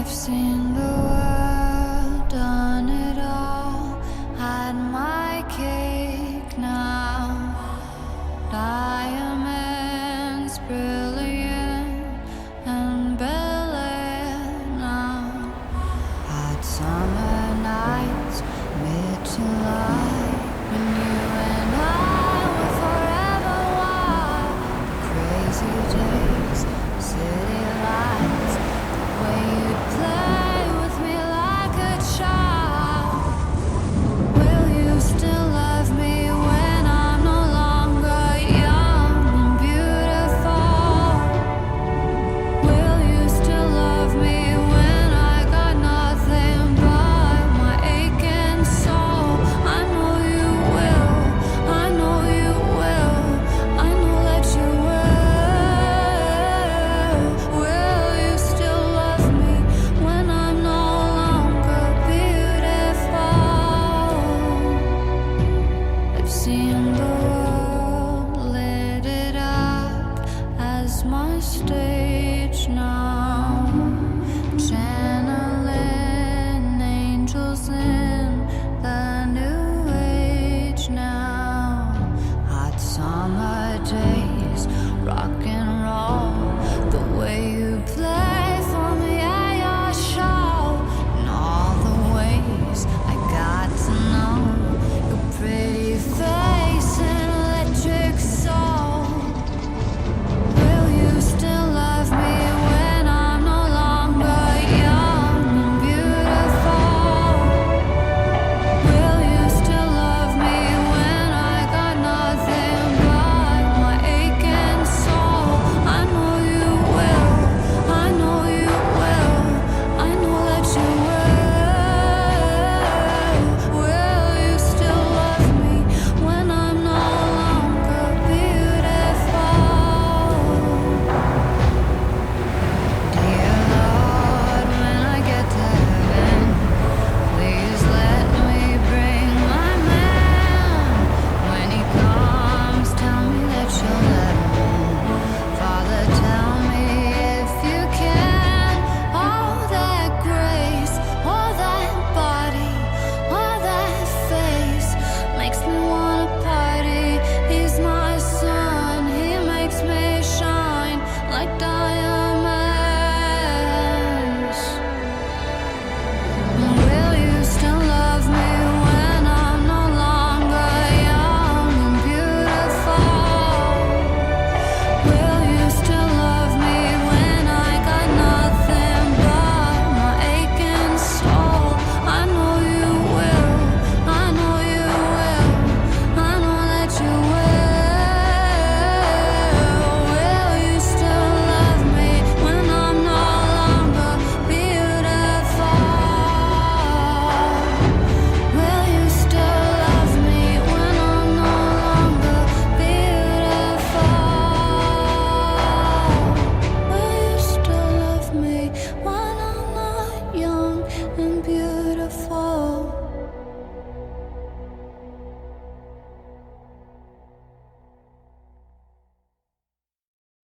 I've seen the world, done it all, had my cake now. Diamonds brilliant and Bel Air now. Hot summer nights, mid-July, when you and I were forever wild. Crazy days, city lights, the way you play with me like a child. Will you still love me when I'm no longer young and beautiful? Will you still love me when I got nothing but my aching soul? I know you will, I know you will, I know that you will. Will you still love me when I'm no longer beautiful? I've seen the world.